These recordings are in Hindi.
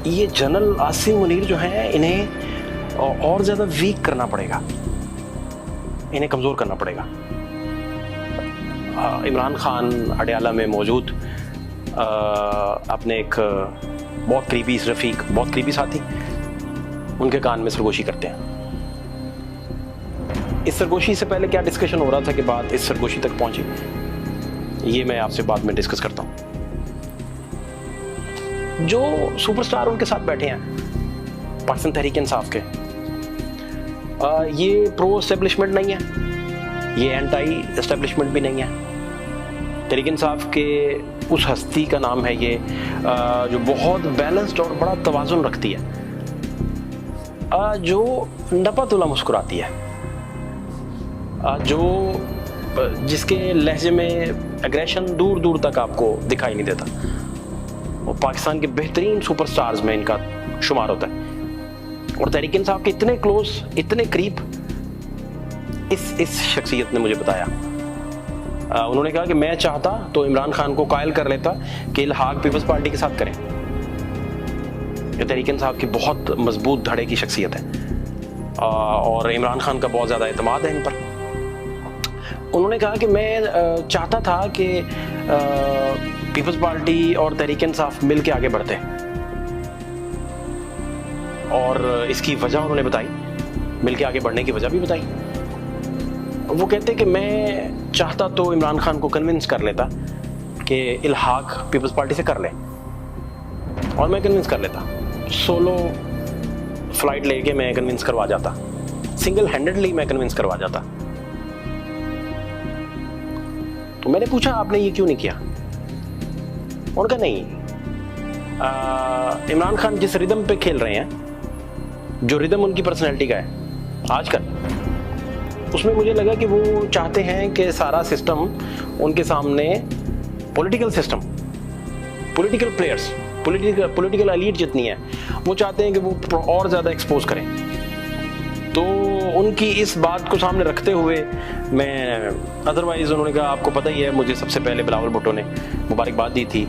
ये जनरल आसिम मुनीर जो हैं, इन्हें और ज़्यादा वीक करना पड़ेगा, इन्हें कमज़ोर करना पड़ेगा। इमरान खान अडयाला में मौजूद अपने एक बहुत करीबी रफ़ीक, बहुत करीबी साथी, उनके कान में सरगोशी करते हैं। इस सरगोशी से पहले क्या डिस्कशन हो रहा था कि बात इस सरगोशी तक पहुंची, ये मैं आपसे बाद में डिस्कस करता हूं। जो सुपरस्टार उनके साथ बैठे हैं पाकिस्तान तहरीक इंसाफ के, ये प्रो एस्टेब्लिशमेंट नहीं है, ये एंटी एस्टेब्लिशमेंट भी नहीं है। तहरीक इंसाफ के उस हस्ती का नाम है ये जो बहुत बैलेंस्ड और बड़ा तवाज़ुन रखती है, जो नपतुला मुस्कुराती है, जो जिसके लहजे में एग्रेशन दूर दूर तक आपको दिखाई नहीं देता। वो पाकिस्तान के बेहतरीन सुपरस्टार्स में इनका शुमार होता है। और तहरीक इंसाफ के इतने क्लोज, इतने करीब इस शख्सियत ने मुझे बताया। उन्होंने कहा कि मैं चाहता तो इमरान खान को कायल कर लेता कि इल्हाक पीपल्स पार्टी के साथ करें। ये तहरीक इंसाफ की बहुत मजबूत धड़े की शख्सियत है और इमरान खान का बहुत ज़्यादा एतमाद है इन पर। उन्होंने कहा कि मैं चाहता था कि पीपल्स पार्टी और तहरीक इंसाफ मिल के आगे बढ़ते, और इसकी वजह उन्होंने बताई, मिल के आगे बढ़ने की वजह भी बताई। वो कहते कि मैं चाहता तो इमरान खान को कन्विंस कर लेता कि इल्हाक पीपल्स पार्टी से कर ले, और मैं कन्विंस कर लेता, सोलो फ्लाइट लेके मैं कन्विंस करवा जाता, सिंगल हैंडेडली मैं कन्विंस करवा जाता। तो मैंने पूछा आपने ये क्यों नहीं किया? उनका नहीं, इमरान खान जिस रिदम पे खेल रहे हैं, जो रिदम उनकी पर्सनैलिटी का है आजकल, उसमें मुझे लगा कि वो चाहते हैं कि सारा सिस्टम उनके सामने, political system, political players, political elite जितनी है, वो चाहते हैं कि वो और ज़्यादा एक्सपोज करें। तो उनकी इस बात को सामने रखते हुए मैं, अदरवाइज़ उन्होंने कहा आपको पता ही है, मुझे सबसे पहले बिलावल भुट्टो ने मुबारकबाद दी थी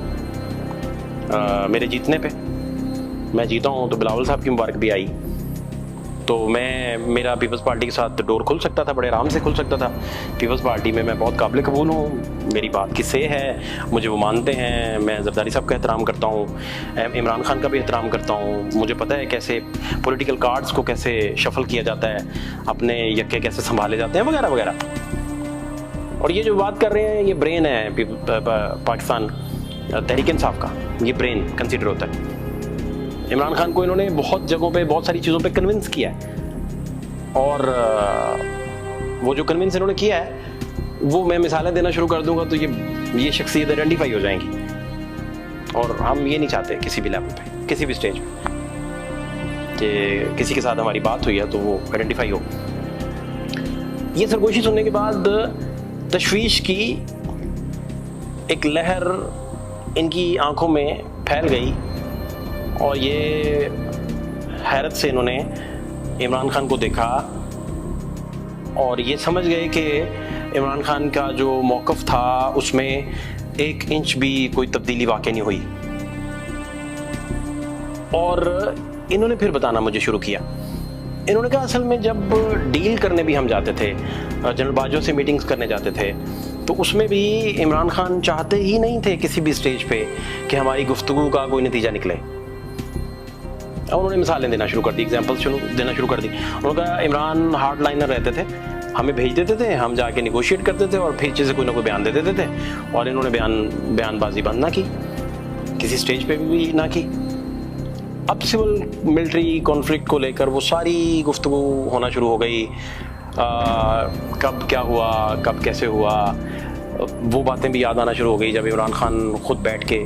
मेरे जीतने पे। मैं जीता हूँ तो बिलावल साहब की मुबारक भी आई, तो मेरा पीपल्स पार्टी के साथ डोर खुल सकता था, बड़े आराम से खुल सकता था। पीपल्स पार्टी में मैं बहुत काबिल कबूल हूँ, मेरी बात की से है, मुझे वो मानते हैं, मैं जरदारी साहब का एहतराम करता हूँ, इमरान खान का भी एहतराम करता हूँ, मुझे पता है कैसे पॉलिटिकल कार्ड्स को कैसे शफल किया जाता है, अपने यक्के कैसे संभाले जाते हैं, वगैरह वगैरह। और ये जो बात कर रहे हैं, ये ब्रेन है पाकिस्तान तहरीक इंसाफ का, ये ब्रेन कंसिडर होता है। इमरान खान को इन्होंने बहुत जगहों पे, बहुत सारी चीज़ों पे कन्विंस किया है, और वो जो कन्विंस इन्होंने किया है, वो मैं मिसालें देना शुरू कर दूंगा तो ये शख्सियत आइडेंटिफाई हो जाएंगी। और हम ये नहीं चाहते किसी भी लेवल पे, किसी भी स्टेज पे, कि किसी के साथ हमारी बात हुई है तो वो आइडेंटिफाई हो। ये सरगोशी सुनने के बाद तशवीश की एक लहर इनकी आंखों में फैल गई, और ये हैरत से इन्होंने इमरान खान को देखा और ये समझ गए कि इमरान खान का जो मौक़िफ़ था उसमें 1 इंच भी कोई तब्दीली वाक़ई नहीं हुई। और इन्होंने फिर बताना मुझे शुरू किया। इन्होंने कहा असल में जब डील करने भी हम जाते थे, जनरल बाजवा से मीटिंग्स करने जाते थे, तो उसमें भी इमरान खान चाहते ही नहीं थे किसी भी स्टेज पे कि हमारी गुफ्तगू का कोई नतीजा निकले। और उन्होंने मिसालें देना शुरू कर दी, एग्जाम्पल्स देना शुरू कर दी। उन्होंने कहा इमरान हार्ड लाइनर रहते थे, हमें भेज देते थे, हम जाके निगोशिएट करते थे और फिर से कोई ना कोई बयान दे देते थे, और इन्होंने बयानबाजी बंद ना की, किसी स्टेज पे भी ना की। अब सिविल मिलिट्री कॉन्फ्लिक्ट को लेकर वो सारी गुफ्तगू होना शुरू हो गई, कब क्या हुआ, कब कैसे हुआ, वो बातें भी याद आना शुरू हो गई जब इमरान खान खुद बैठ के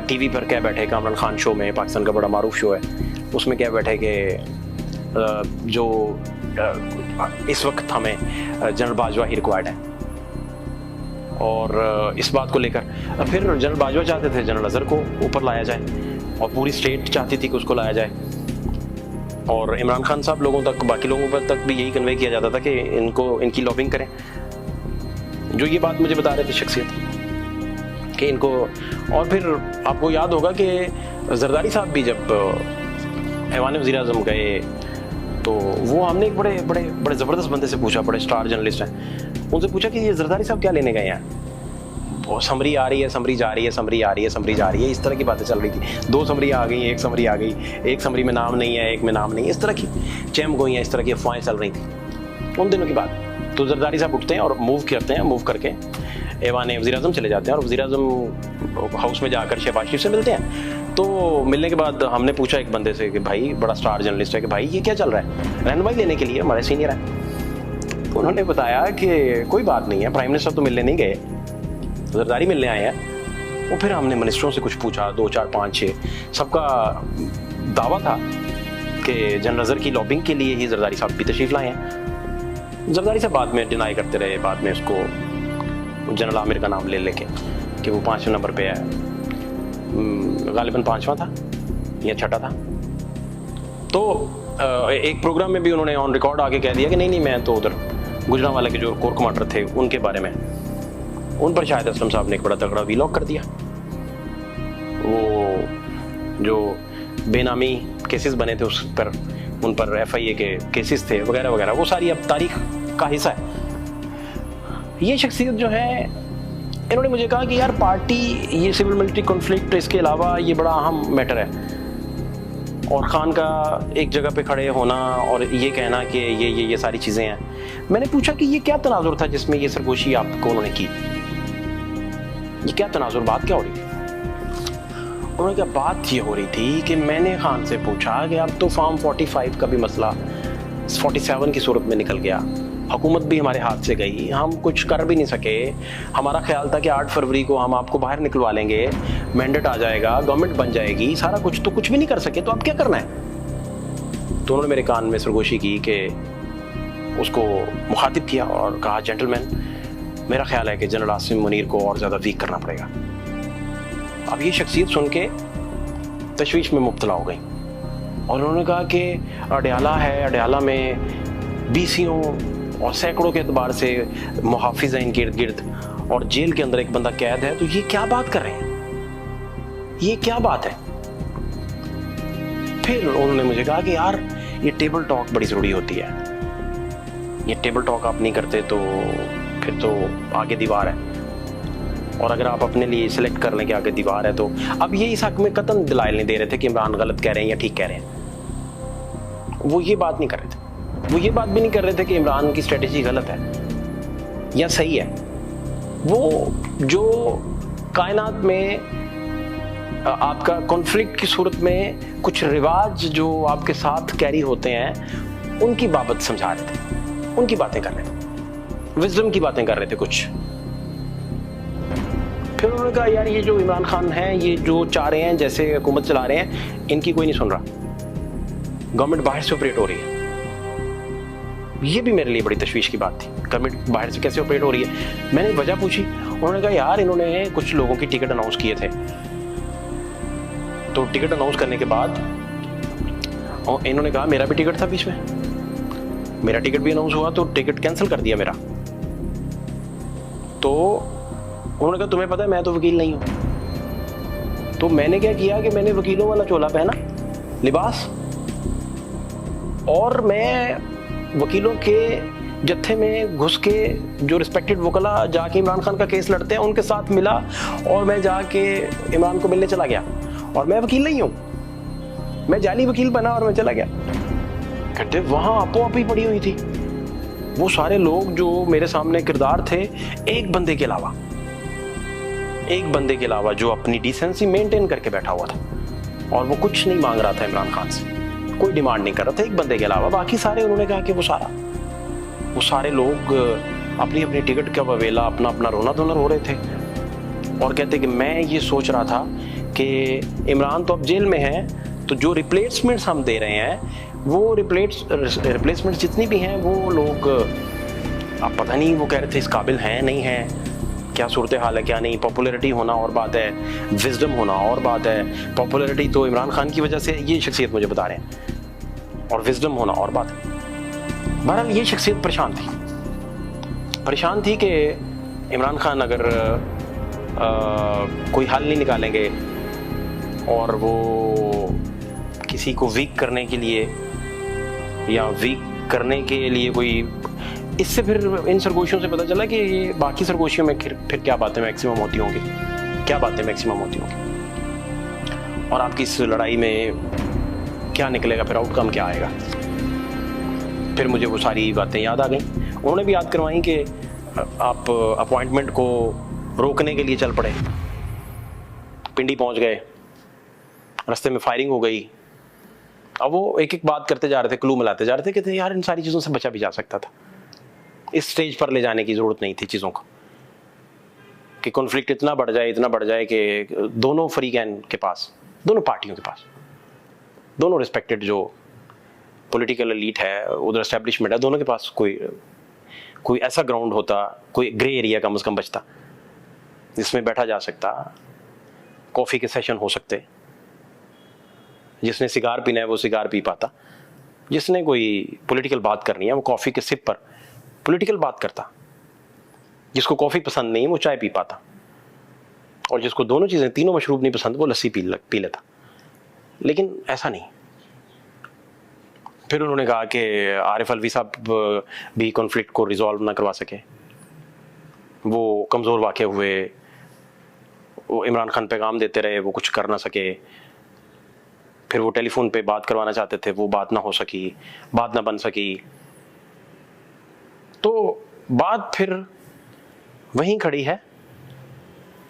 टीवी पर कह बैठे, कामरान खान शो में, पाकिस्तान का बड़ा मारूफ शो है, उसमें कह बैठे कि जो इस वक्त हमें जनरल बाजवा ही रिक्वायर्ड है। और इस बात को लेकर फिर जनरल बाजवा चाहते थे जनरल अजहर को ऊपर लाया जाए, और पूरी स्टेट चाहती थी कि उसको लाया जाए, और इमरान खान साहब लोगों तक, बाकी लोगों पर तक भी यही कन्वे किया जाता था कि इनकी लॉबिंग करें। जो ये बात मुझे बता रहे थे शख्सियत कि इनको, और फिर आपको याद होगा कि जरदारी साहब भी जब ऐवान वज़ीर आज़म गए तो वो हमने एक बड़े ज़बरदस्त बंदे से पूछा, बड़े स्टार जर्नलिस्ट हैं, उनसे पूछा कि ये जरदारी साहब क्या लेने गए हैं। वो समरी आ रही है, समरी जा रही है, समरी आ रही है, समरी जा रही है, इस तरह की बातें चल रही थी। 2 समरी आ गई, 1 समरी आ गई, एक समरी में नाम नहीं है, एक में नाम नहीं है, इस तरह की चैम गोइयाँ, इस तरह की अफवाहें चल रही थी उन दिनों की बात। तो जरदारी साहब उठते हैं और मूव करते हैं, मूव करके ऐवान वज़ीर आज़म चले जाते हैं और वज़ीर आज़म हाउस में जाकर शहबाज शरीफ से मिलते हैं। तो मिलने के बाद हमने पूछा एक बंदे से कि भाई, बड़ा स्टार जर्नलिस्ट है, कि भाई ये क्या चल रहा है, रहनुमाई लेने के लिए हमारे सीनियर है। तो उन्होंने बताया कि कोई बात नहीं है, प्राइम मिनिस्टर तो मिलने नहीं गए, जरदारी मिलने आए हैं। और फिर हमने मिनिस्टरों से कुछ पूछा, 2 4 5 6, सबका दावा था कि जनरल अज़हर की लॉबिंग के लिए ही जरदारी साहब भी तशरीफ़ लाए हैं। जरदारी साहब बाद में डिनाई करते रहे, बाद में उसको जनरल आमिर का नाम ले लेके कि वो 5वें नंबर पे है, गालिबन 5वां था या 6ठा था। तो एक प्रोग्राम में भी उन्होंने ऑन रिकॉर्ड आके कह दिया कि नहीं, मैं तो उधर गुजरांवाला के जो कोर कमांडर थे उनके बारे में, उन पर शाहिद असलम साहब ने एक बड़ा तगड़ा वीलॉग कर दिया। वो जो बेनामी केसेस बने थे उस पर, उन पर FIA के केसेस थे वगैरह वगैरह, वो सारी अब तारीख का हिस्सा है। ये शख्सियत जो है, इन्होंने मुझे कहा कि यार पार्टी, ये सिविल मिलिट्री कॉन्फ्लिक्ट, इसके अलावा ये बड़ा अहम मैटर है, और खान का एक जगह पे खड़े होना और ये कहना कि ये सारी चीज़ें हैं। मैंने पूछा कि ये क्या तनाजुर था जिसमें ये सरगोशी आपको उन्होंने की, ये क्या तनाजुर, बात क्या हो रही थी? उन्होंने कहा बात ये हो रही थी कि मैंने खान से पूछा कि अब तो फॉर्म 45 का भी मसला 47 की सूरत में निकल गया, हुकूमत भी हमारे हाथ से गई, हम कुछ कर भी नहीं सके। हमारा ख्याल था कि 8 फरवरी को हम आपको बाहर निकलवा लेंगे, मैंडेट आ जाएगा, गवर्नमेंट बन जाएगी, सारा कुछ, तो कुछ भी नहीं कर सके, तो अब क्या करना है? तो उन्होंने मेरे कान में सरगोशी की कि उसको मुखातिब किया और कहा, जेंटलमैन, मेरा ख्याल है कि जनरल आसिम मुनीर को और ज़्यादा वीक करना पड़ेगा। अब ये शख्सियत सुन के तशवीश में मुब्तला हो गई और उन्होंने कहा कि अडयाला है, अडयाला में बीसियों और सैकड़ों के एतबार से मुहाफिज हैं इनके इर्द गिर्द, और जेल के अंदर एक बंदा कैद है, तो ये क्या बात कर रहे हैं, ये क्या बात है? फिर उन्होंने मुझे कहा कि यार ये टेबल टॉक बड़ी ज़रूरी होती है, ये टेबल टॉक आप नहीं करते तो फिर तो आगे दीवार है, और अगर आप अपने लिए सिलेक्ट कर लें कि आगे दीवार है, तो अब ये इस हक में कतन दलाइल नहीं दे रहे थे कि इमरान गलत कह रहे हैं या ठीक कह रहे हैं। वो ये बात नहीं कर रहे थे, वो ये बात भी नहीं कर रहे थे कि इमरान की स्ट्रेटेजी गलत है या सही है। वो जो कायनात में आपका कॉन्फ्लिक्ट की सूरत में कुछ रिवाज जो आपके साथ कैरी होते हैं, उनकी बाबत समझा रहे थे, उनकी बातें कर रहे थे, विजडम की बातें कर रहे थे कुछ। फिर उन्होंने कहा यार ये जो इमरान खान हैं, ये जो चाह रहे हैं, जैसे हुकूमत चला रहे हैं, इनकी कोई नहीं सुन रहा, गवर्नमेंट बाहर से ऑपरेट हो रही है। ये भी मेरे लिए बड़ी तशवीश की बात थी, गवर्नमेंट बाहर से कैसे ऑपरेट हो रही है। मैंने वजह पूछी, उन्होंने कहा यार इन्होंने कुछ लोगों की टिकट अनाउंस किए थे, तो टिकट अनाउंस करने के बाद और इन्होंने कहा मेरा भी टिकट था बीच में, मेरा टिकट भी अनाउंस हुआ तो टिकट कैंसिल कर दिया मेरा। तो उन्होंने कहा तुम्हें पता है मैं तो वकील नहीं हूं। तो मैंने क्या किया कि मैंने वकीलों वाला चोला पहना, लिबास, और मैं वकीलों के जत्थे में घुस के जो रिस्पेक्टेड वकला जाके इमरान खान का केस लड़ते हैं उनके साथ मिला, और मैं जाके इमरान को मिलने चला गया। और मैं वकील नहीं हूं, मैं जाली वकील बना और मैं चला गया। कहते वहां आपो आप ही पड़ी हुई थी वो सारे लोग जो मेरे सामने किरदार थे, एक बंदे के अलावा, एक बंदे के अलावा जो अपनी डिसेंसी मेंटेन करके बैठा हुआ था, और वो कुछ नहीं मांग रहा था इमरान खान से, कोई डिमांड नहीं कर रहा था, एक बंदे के अलावा। बाकी सारे उन्होंने कहा कि वो सारे लोग अपनी अपनी टिकट का ववेला, अपना अपना रोना धोना रो रहे थे, और कहते कि मैं ये सोच रहा था कि इमरान तो अब जेल में है, तो जो रिप्लेसमेंट्स हम दे रहे हैं वो रिप्लेसमेंट्स जितनी भी हैं वो लोग, अब पता नहीं, वो कह रहे थे इस काबिल हैं नहीं हैं, क्या सूरत हाल है क्या नहीं। पॉपुलैरिटी होना और बात है, विजडम होना और बात है। पॉपुलैरिटी तो इमरान खान की वजह से ये शख्सियत मुझे बता रहे हैं, और विजडम होना और बात है। बहरहाल ये शख्सियत परेशान थी कि इमरान खान अगर कोई हल नहीं निकालेंगे और वो किसी को वीक करने के लिए या वीक करने के लिए कोई, इससे फिर इन सरगोशियों से पता चला कि ये बाकी सरगोशियों में फिर क्या बातें मैक्सिमम होती होंगी, क्या बातें मैक्सिमम होती होंगी, और आपकी इस लड़ाई में क्या निकलेगा, फिर आउटकम क्या आएगा। फिर मुझे वो सारी बातें याद आ गई। उन्होंने भी याद करवाई कि आप अपॉइंटमेंट को रोकने के लिए चल पड़े, पिंडी पहुंच गए, रास्ते में फायरिंग हो गई। अब वो एक एक बात करते जा रहे थे, क्लू मिलाते जा रहे थे कि यार इन सारी चीज़ों से बचा भी जा सकता था, इस स्टेज पर ले जाने की ज़रूरत नहीं थी चीज़ों को, कि कॉन्फ्लिक्ट इतना बढ़ जाए कि दोनों फरीकैन के पास, दोनों पार्टियों के पास, दोनों रिस्पेक्टेड जो पॉलिटिकल एलीट है, उधर एस्टेब्लिशमेंट है, दोनों के पास कोई ऐसा ग्राउंड होता, कोई ग्रे एरिया कम से कम बचता जिसमें बैठा जा सकता, कॉफ़ी के सेशन हो सकते, जिसने सिगार पीना है वो सिगार पी पाता, जिसने कोई पॉलिटिकल बात करनी है वो कॉफ़ी के सिप पर पॉलिटिकल बात करता, जिसको कॉफ़ी पसंद नहीं वो चाय पी पाता, और जिसको दोनों चीज़ें, तीनों मशरूब नहीं पसंद वो लस्सी पी लेता। लेकिन ऐसा नहीं। फिर उन्होंने कहा कि आरिफ अलवी साहब भी कॉन्फ्लिक्ट को रिजॉल्व ना करवा सके, वो कमज़ोर वाक़े हुए, वो इमरान खान पैगाम देते रहे, वो कुछ कर ना सके। फिर वो टेलीफोन पे बात करवाना चाहते थे, वो बात ना हो सकी, बात ना बन सकी। तो बात फिर वहीं खड़ी है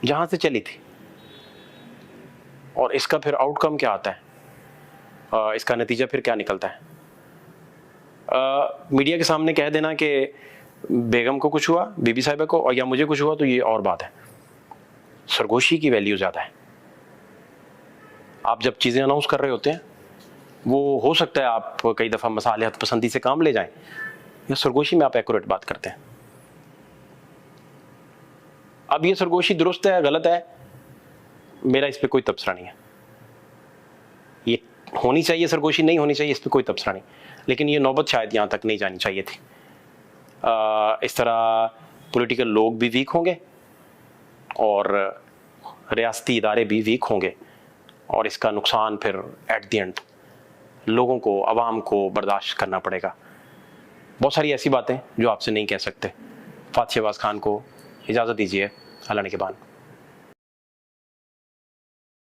जहाँ से चली थी, और इसका फिर आउटकम क्या आता है, इसका नतीजा फिर क्या निकलता है। मीडिया के सामने कह देना कि बेगम को कुछ हुआ, बीबी साहिबा को, और या मुझे कुछ हुआ, तो ये और बात है। सरगोशी की वैल्यू ज़्यादा है। आप जब चीज़ें अनाउंस कर रहे होते हैं, वो हो सकता है आप कई दफ़ा मसालिहत पसंदी से काम ले जाएं, या सरगोशी में आप एक्यूरेट बात करते हैं। अब ये सरगोशी दुरुस्त है या गलत है, मेरा इस पर कोई तबसरा नहीं है। ये होनी चाहिए सरगोशी, नहीं होनी चाहिए, इस पर कोई तबसरा नहीं, लेकिन ये नौबत शायद यहाँ तक नहीं जानी चाहिए थी। इस तरह पॉलिटिकल लोग भी वीक होंगे और रियासती इदारे भी वीक होंगे, और इसका नुकसान फिर एट द एंड लोगों को, आवाम को बर्दाश्त करना पड़ेगा। बहुत सारी ऐसी बातें जो आपसे नहीं कह सकते। फातिह शहबाज खान को इजाज़त दीजिए, अल्लाह ने के बाद।